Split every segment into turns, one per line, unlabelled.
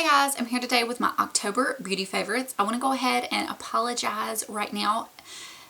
Hey guys, I'm here today with my October beauty favorites. I want to go ahead and apologize right now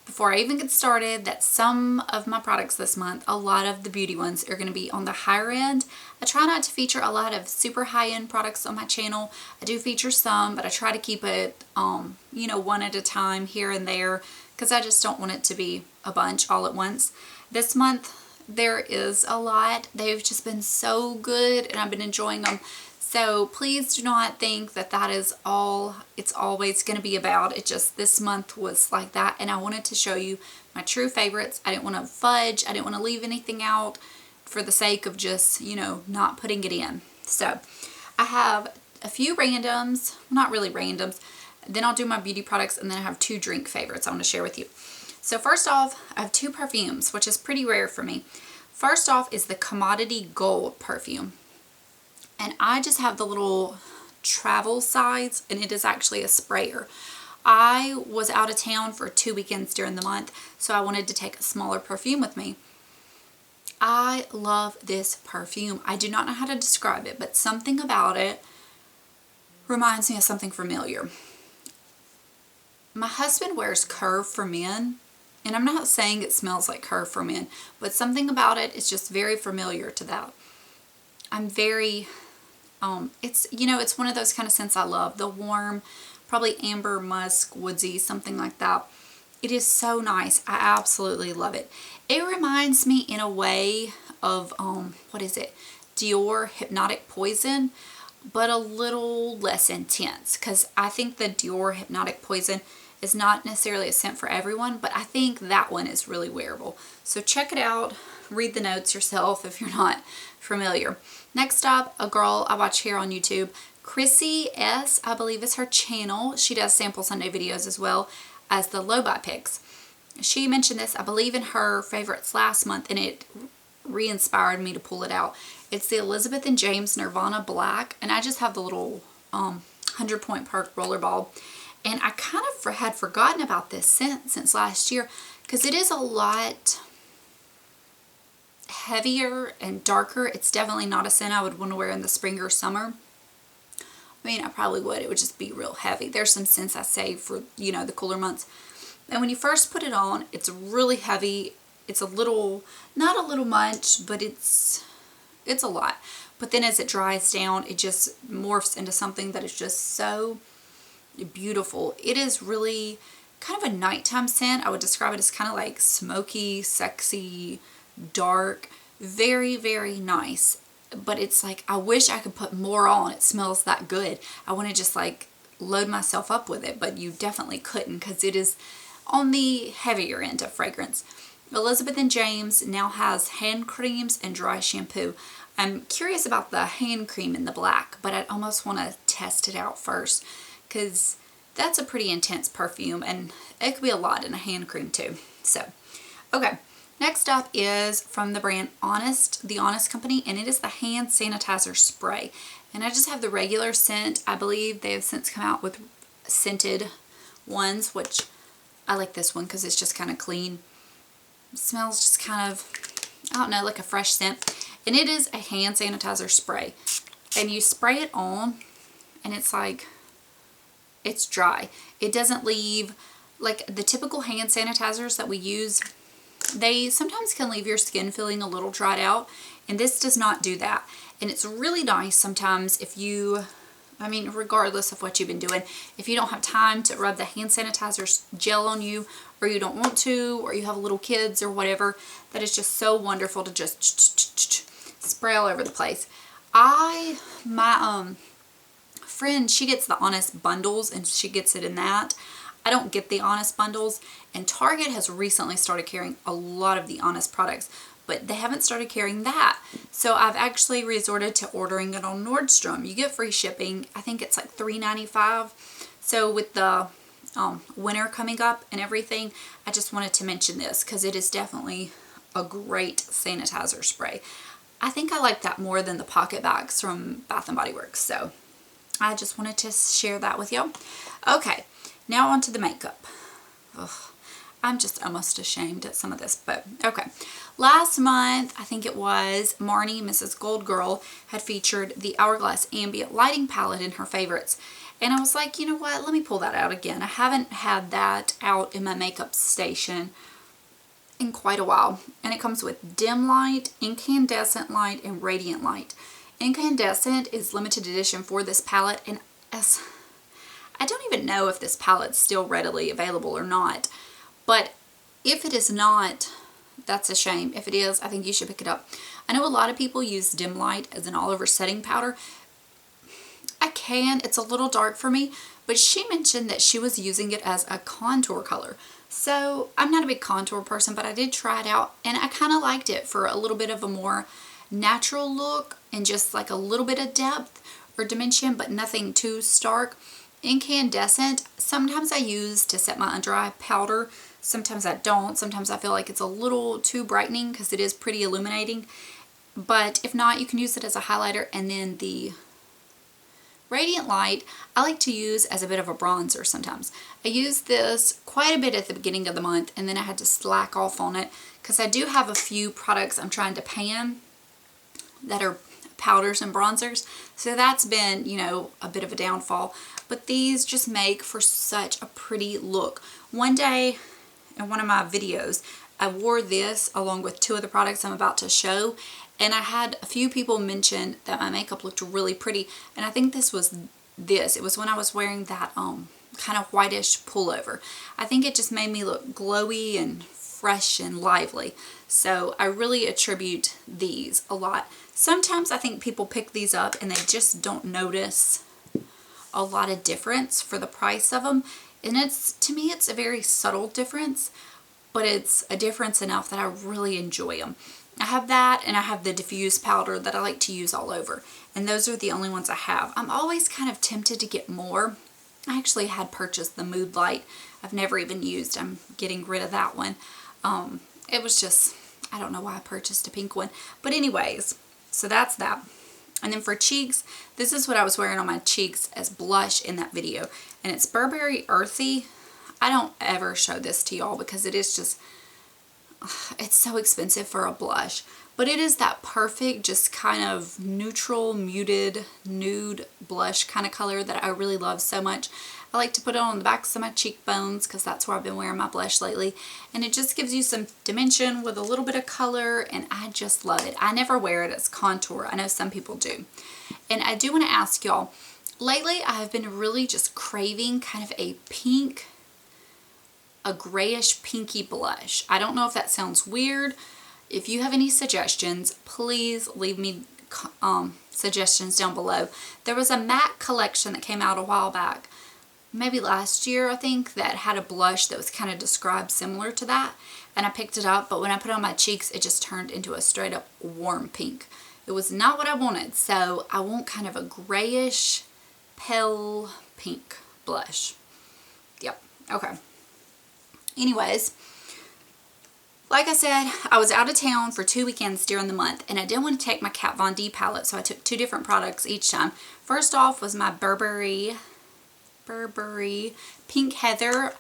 before I even get started that some of my products this month, a lot of the beauty ones, are going to be on the higher end. I try not to feature a lot of super high-end products on my channel. I do feature some, but I try to keep it, one at a time here and there because I just don't want it to be a bunch all at once. This month, there is a lot. They've just been so good and I've been enjoying them. So please do not think that that is all it's always going to be about. It just, this month was like that, and I wanted to show you my true favorites. I didn't want to fudge. I didn't want to leave anything out for the sake of just, not putting it in. So I have a few randoms, not really randoms. Then I'll do my beauty products, and then I have two drink favorites I want to share with you. So first off, I have two perfumes, which is pretty rare for me. First off is the Commodity Gold perfume. And I just have the little travel size, and it is actually a sprayer. I was out of town for 2 weekends during the month, so I wanted to take a smaller perfume with me. I love this perfume. I do not know how to describe it, but something about it reminds me of something familiar. My husband wears Curve for Men, and I'm not saying it smells like Curve for Men, but something about it is just very familiar to that. I'm very... it's one of those kind of scents I love. The warm, probably amber, musk, woodsy, something like that. It is so nice. I absolutely love it. It reminds me in a way of, what is it? Dior Hypnotic Poison, but a little less intense. Because I think the Dior Hypnotic Poison is not necessarily a scent for everyone, but I think that one is really wearable. So check it out. Read the notes yourself if you're not familiar. Next up, a girl I watch here on YouTube, Chrissy S, I believe is her channel. She does Sample Sunday videos as well as the Low-Buy picks. She mentioned this, I believe, in her favorites last month, and it re-inspired me to pull it out. It's the Elizabeth and James Nirvana Black, and I just have the little 100 Point Park rollerball. And I kind of had forgotten about this scent since last year because it is a lot heavier and darker. It's definitely not a scent I would want to wear in the spring or summer. I mean, I probably would. It would just be real heavy. There's some scents I save for, the cooler months. And when you first put it on, it's really heavy. It's a little, not a little much, but it's a lot. But then as it dries down, it just morphs into something that is just so beautiful. It is really kind of a nighttime scent. I would describe it as kind of like smoky, sexy, dark, very, very nice. But it's like, I wish I could put more on. It smells that good. I want to just like load myself up with it, but you definitely couldn't because it is on the heavier end of fragrance. Elizabeth and James now has hand creams and dry shampoo. I'm curious about the hand cream in the black, but I'd almost want to test it out first because that's a pretty intense perfume, and it could be a lot in a hand cream too. So, okay. Next up is from the brand Honest, the Honest Company, and it is the hand sanitizer spray. And I just have the regular scent. I believe they have since come out with scented ones, which I like this one because it's just kind of clean. It smells just kind of, I don't know, like a fresh scent. And it is a hand sanitizer spray. And you spray it on, and it's like, it's dry. It doesn't leave, like the typical hand sanitizers that we use, they sometimes can leave your skin feeling a little dried out, and this does not do that. And it's really nice sometimes if you, regardless of what you've been doing, if you don't have time to rub the hand sanitizer gel on you, or you don't want to, or you have little kids or whatever, that is just so wonderful to just spray all over the place. My friend, she gets the Honest bundles, and she gets it in that. I don't get the Honest bundles, and Target has recently started carrying a lot of the Honest products, but they haven't started carrying that. So I've actually resorted to ordering it on Nordstrom. You get free shipping. I think it's like $3.95. So with the winter coming up and everything, I just wanted to mention this because it is definitely a great sanitizer spray. I think I like that more than the pocket bags from Bath & Body Works. So I just wanted to share that with y'all. Okay. Now onto the makeup. Ugh, I'm just almost ashamed at some of this, but okay. Last month, I think it was, Marnie, Mrs. Gold Girl, had featured the Hourglass Ambient Lighting Palette in her favorites. And I was like, you know what, let me pull that out again. I haven't had that out in my makeup station in quite a while. And it comes with dim light, incandescent light, and radiant light. Incandescent is limited edition for this palette, and I don't even know if this palette's still readily available or not, but if it is not, that's a shame. If it is, I think you should pick it up. I know a lot of people use dim light as an all over setting powder. I can, it's a little dark for me, but she mentioned that she was using it as a contour color. So I'm not a big contour person, but I did try it out and I kind of liked it for a little bit of a more natural look and just like a little bit of depth or dimension, but nothing too stark. Incandescent, sometimes I use to set my under eye powder. Sometimes I don't. Sometimes I feel like it's a little too brightening because it is pretty illuminating. But if not, you can use it as a highlighter. And then the Radiant Light, I like to use as a bit of a bronzer sometimes. I used this quite a bit at the beginning of the month, and then I had to slack off on it because I do have a few products I'm trying to pan that are powders and bronzers. So that's been, you know, a bit of a downfall. But these just make for such a pretty look. One day in one of my videos, I wore this along with two of the products I'm about to show, and I had a few people mention that my makeup looked really pretty, and I think this was this. It was when I was wearing that kind of whitish pullover. I think it just made me look glowy and fresh and lively. So I really attribute these a lot. Sometimes I think people pick these up and they just don't notice a lot of difference for the price of them. And to me, it's a very subtle difference, but it's a difference enough that I really enjoy them. I have that, and I have the diffuse powder that I like to use all over. And those are the only ones I have. I'm always kind of tempted to get more. I actually had purchased the Mood Light. I've never even used. I'm getting rid of that one. It was just, I don't know why I purchased a pink one. But anyways, so that's that. And then for cheeks, this is what I was wearing on my cheeks as blush in that video. And it's Burberry Earthy. I don't ever show this to y'all because it is just, it's so expensive for a blush. But it is that perfect, just kind of neutral, muted, nude blush kind of color that I really love so much. I like to put it on the backs of my cheekbones because that's where I've been wearing my blush lately. And it just gives you some dimension with a little bit of color, and I just love it. I never wear it as contour. I know some people do. And I do want to ask y'all, lately I have been really just craving kind of a pink, a grayish pinky blush. I don't know if that sounds weird. If you have any suggestions, please leave me suggestions down below. There was a MAC collection that came out a while back, maybe last year I think, that had a blush that was kind of described similar to that, and I picked it up, but when I put it on my cheeks it just turned into a straight up warm pink. It was not what I wanted, so I want kind of a grayish pale pink blush. Yep, okay. Anyways, like I said, I was out of town for 2 weekends during the month, and I didn't want to take my Kat Von D palette, so I took two different products each time. First off was my Burberry Pink Heather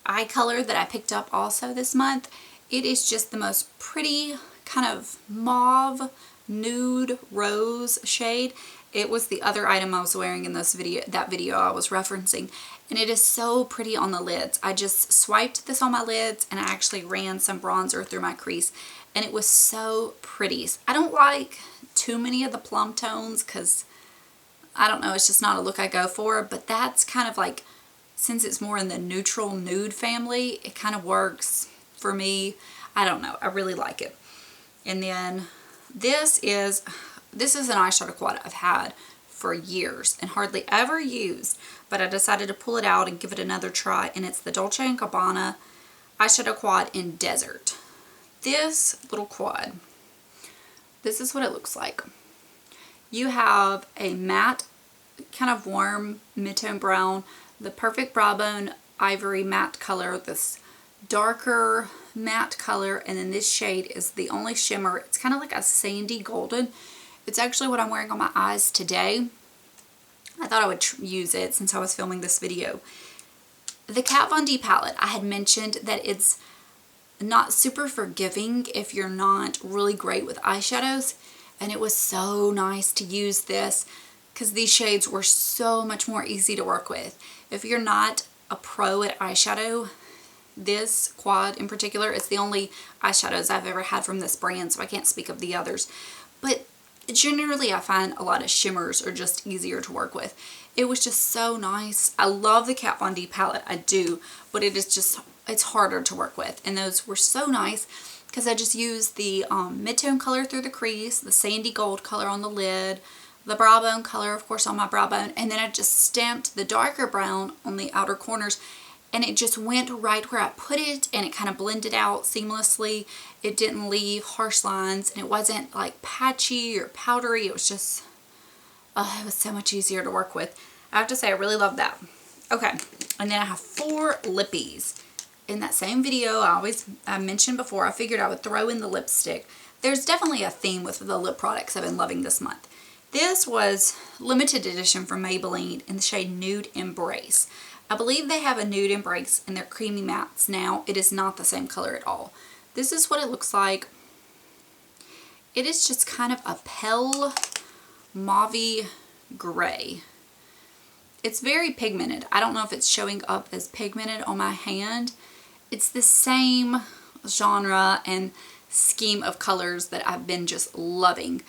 eye color that I picked up also this month. It is just the most pretty kind of mauve nude rose shade. It was the other item I was wearing in that video I was referencing, and it is so pretty on the lids. I just swiped this on my lids and I actually ran some bronzer through my crease, and it was so pretty. I don't like too many of the plum tones because I don't know, it's just not a look I go for, but that's kind of like, since it's more in the neutral nude family, it kind of works for me. I don't know, I really like it. And then this is an eyeshadow quad I've had for years and hardly ever used, but I decided to pull it out and give it another try, and it's the Dolce & Gabbana Eyeshadow Quad in Desert. This little quad, this is what it looks like. You have a matte, kind of warm mid-tone brown, the perfect brow bone ivory matte color, this darker matte color, and then this shade is the only shimmer. It's kind of like a sandy golden. It's actually what I'm wearing on my eyes today. I thought I would use it since I was filming this video. The Kat Von D palette, I had mentioned that it's not super forgiving if you're not really great with eyeshadows. And it was so nice to use this because these shades were so much more easy to work with. If you're not a pro at eyeshadow, this quad in particular is the only eyeshadows I've ever had from this brand, so I can't speak of the others. But generally I find a lot of shimmers are just easier to work with. It was just so nice. I love the Kat Von D palette, I do, but it is just, it's harder to work with. And those were so nice because I just used the mid-tone color through the crease, the sandy gold color on the lid, the brow bone color, of course, on my brow bone, and then I just stamped the darker brown on the outer corners, and it just went right where I put it, and it kind of blended out seamlessly. It didn't leave harsh lines, and it wasn't like patchy or powdery. It was just, it was so much easier to work with. I have to say, I really love that. Okay, and then I have 4 lippies. In that same video I mentioned before, I figured I would throw in the lipstick. There's definitely a theme with the lip products I've been loving this month. This was limited edition from Maybelline in the shade Nude Embrace. I believe they have a Nude Embrace in their creamy mattes now. It is not the same color at all. This is what it looks like. It is just kind of a pale mauve gray. It's very pigmented. I don't know if it's showing up as pigmented on my hand. It's the same genre and scheme of colors that I've been just loving.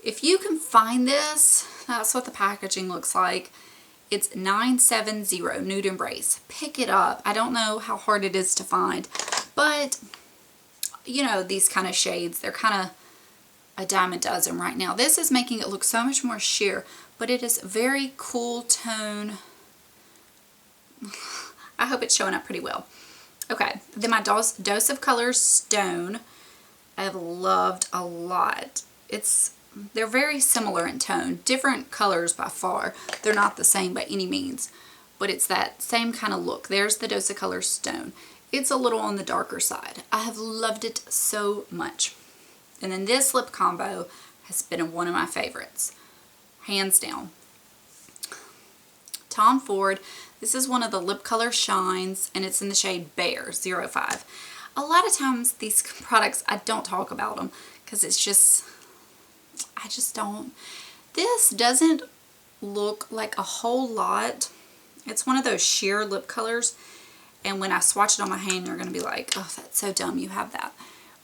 If you can find this, that's what the packaging looks like. It's 970 Nude Embrace. Pick it up. I don't know how hard it is to find, but you know, these kind of shades, they're kind of a dime a dozen right now. This is making it look so much more sheer, but it is very cool tone. I hope it's showing up pretty well. Okay, then my Dose of Colors Stone, I've loved a lot. They're very similar in tone, different colors by far. They're not the same by any means, but it's that same kind of look. There's the Dose of Colors Stone. It's a little on the darker side. I have loved it so much. And then this lip combo has been one of my favorites, hands down. Tom Ford, this is one of the lip color shines, and it's in the shade Bear 05. A lot of times these products, I don't talk about them because it's just, I just don't. This doesn't look like a whole lot. It's one of those sheer lip colors, and when I swatch it on my hand, you're going to be like, oh, that's so dumb you have that.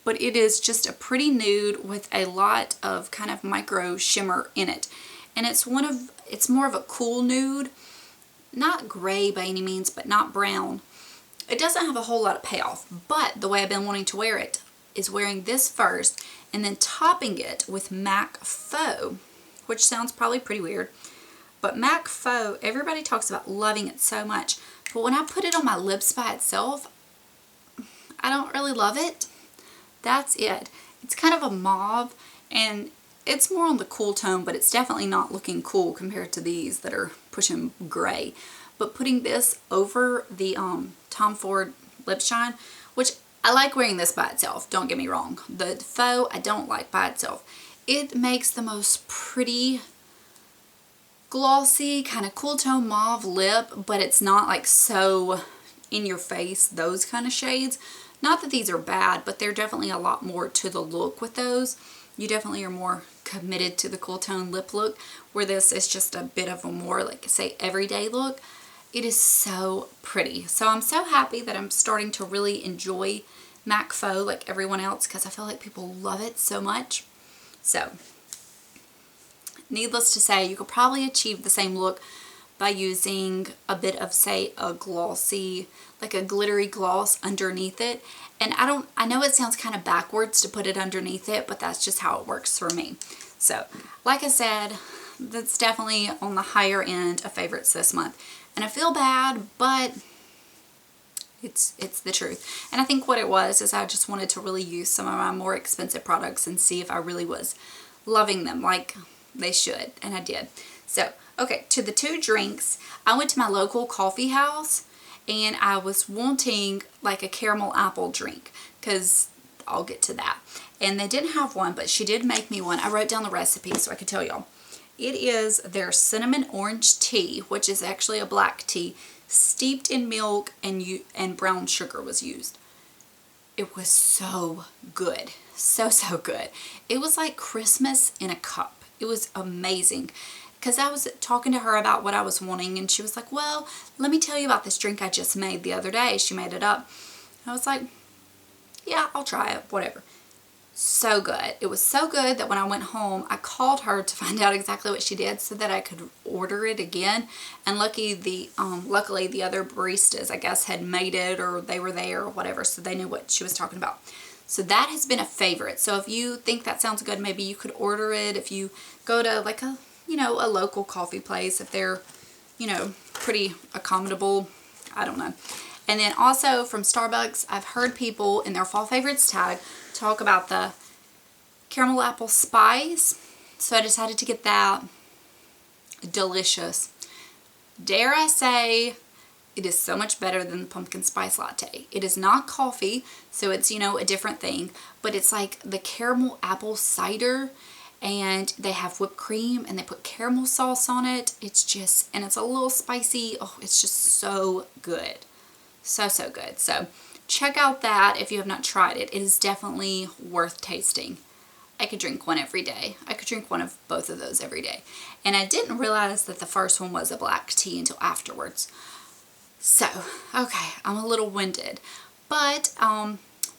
But it is just a pretty nude with a lot of kind of micro shimmer in it. And it's more of a cool nude, not gray by any means, but not brown. It doesn't have a whole lot of payoff, but the way I've been wanting to wear it is wearing this first and then topping it with MAC Faux, which sounds probably pretty weird. But MAC Faux, everybody talks about loving it so much, but when I put it on my lips by itself, I don't really love it. That's it. It's kind of a mauve, and it's more on the cool tone, but it's definitely not looking cool compared to these that are pushing gray. But putting this over the Tom Ford Lip Shine, which I like wearing this by itself, don't get me wrong. The Faux I don't like by itself. It makes the most pretty, glossy, kind of cool tone mauve lip, but it's not like so in your face, those kind of shades. Not that these are bad, but they're definitely a lot more to the look with those. You definitely are more committed to the cool tone lip look, where this is just a bit of a more, like, say, everyday look. It is so pretty. So I'm so happy that I'm starting to really enjoy MAC Faux like everyone else, because I feel like people love it so much. So, needless to say, you could probably achieve the same look by using a bit of, say, a glossy, like a glittery gloss underneath it. And I know it sounds kind of backwards to put it underneath it, but that's just how it works for me. So, like I said, that's definitely on the higher end of favorites this month. And I feel bad, but it's the truth. And I think what it was is I just wanted to really use some of my more expensive products and see if I really was loving them like they should. And I did. So, okay, to the 2 drinks, I went to my local coffee house and I was wanting like a caramel apple drink, because I'll get to that. And they didn't have one, but she did make me one. I wrote down the recipe so I could tell y'all. It is their cinnamon orange tea, which is actually a black tea, steeped in milk and brown sugar was used. It was so good. So, so good. It was like Christmas in a cup. It was amazing. Because I was talking to her about what I was wanting, and she was like, well, let me tell you about this drink I just made the other day. She made it up. I was like, yeah, I'll try it, whatever. So good. It was so good that when I went home, I called her to find out exactly what she did so that I could order it again. And luckily the other baristas, I guess, had made it, or they were there or whatever, so they knew what she was talking about. So that has been a favorite. So if you think that sounds good, maybe you could order it if you go to like a, you know, a local coffee place, if they're, you know, pretty accommodable. I don't know. And then also from Starbucks, I've heard people in their fall favorites tag talk about the caramel apple spice. So I decided to get that. Delicious. Dare I say, it is so much better than the pumpkin spice latte. It is not coffee, so it's, you know, a different thing. But it's like the caramel apple cider, and they have whipped cream, and they put caramel sauce on it. It's just, and it's a little spicy. Oh, it's just so good. So, so good. So check out that if you have not tried it. It is definitely worth tasting. I could drink one every day. I could drink one of both of those every day. And I didn't realize that the first one was a black tea until afterwards. So, okay, I'm a little winded. But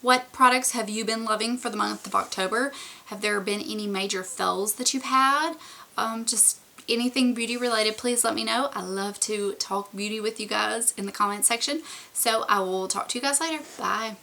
what products have you been loving for the month of October? Have there been any major fails that you've had? Just anything beauty related, please let me know. I love to talk beauty with you guys in the comment section. So I will talk to you guys later. Bye.